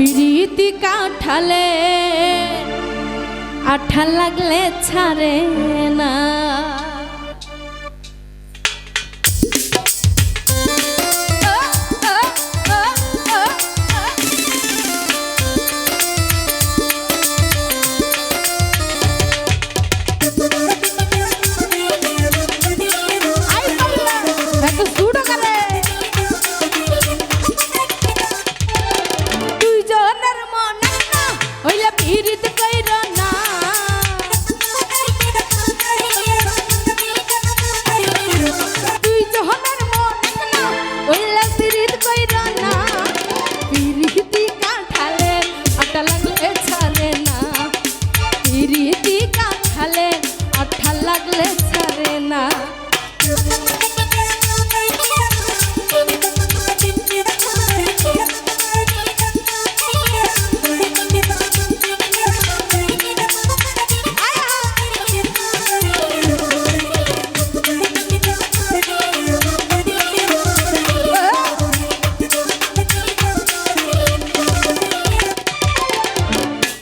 পিরিতি কাঠালে আঠা লাগলে ছাড়ে না।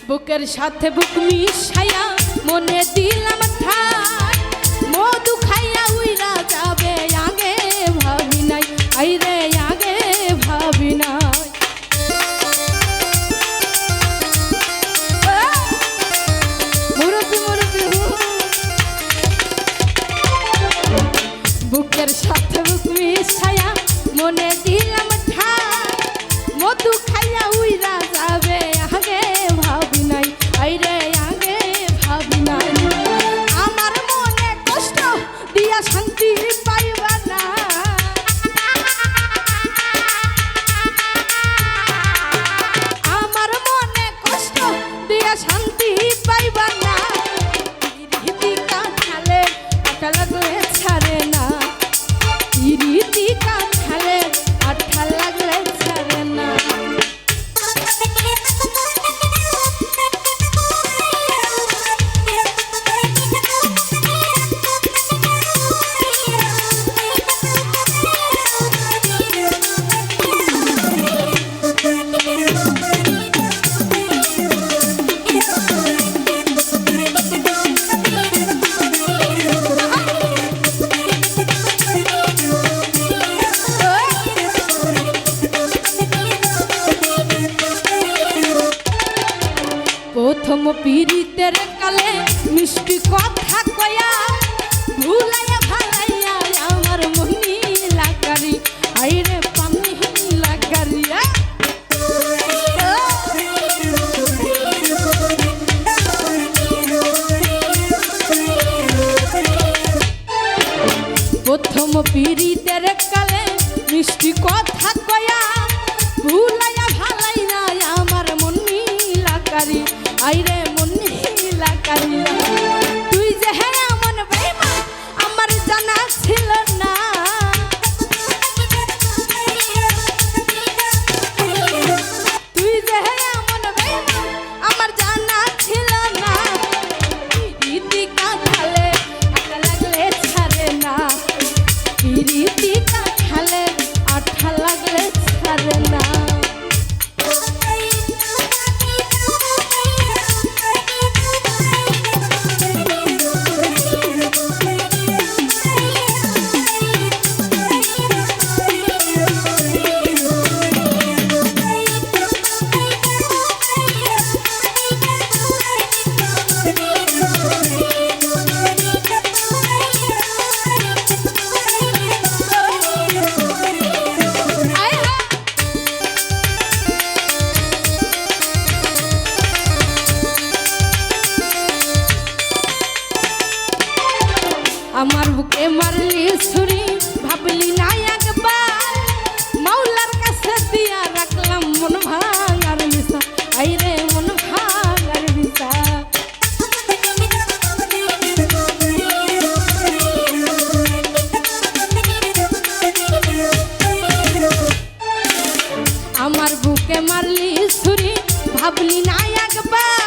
বুকের সাথে বুক মিশাইয়া মনে দিলাম ঠাই, মধু খাইয়া উইরা যাবে আগে ভাবি নাই, আইরে আগে ভাবি নাই। মুরব্বি মুরব্বি বুকের সাথে বুক মিশাইয়া মনে দিলাম ঠাই, মধু খাইয়া উইরা যাবে আগে ভাবি নাই, আইরে আগে ভাবি নাই। আমার মনে কষ্ট দিয়া শান্তি পাইবা না, আমার মনে কষ্ট দিয়া শান্তি পাইবা না। পিরিতি কাঠালে আঠা লাগলে ছাড়ে না, পিরিতি কাঠালে আঠা লাগলে ছাড়ে না। প্রথম পিরিতের কালে মিষ্টি কথা কয়া ভুলাইয়া ভালাইয়া আমার মনি লাগারি, আইরে পানি লাগারিয়া। প্রথম পিরিতের কালে মিষ্টি কথা কয়া ভুলাইয়া ভালাইয়া আমার মনি লাগারি, আইরে মনি লাগারিয়া। তুই যে হ্যাঁ এমন বেঈমান আমার জানা ছিল না, তুই যে হ্যাঁ এমন বেঈমান আমার জানা ছিল না। পিরিতি কাঠালে আঠা লাগলে ছাড়ে না, পিরিতি কাঠালে আঠা লাগলে ছাড়ে না। আমার বুকে মারলি ছুরি ভাবলি না একবার, মাওলার কাছে দিয়া রাখলাম মন ভাঙার নিশা, আইরে মন ভাঙার নিশা। আমার বুকে মারলি ছুরি ভাবলি না একবার,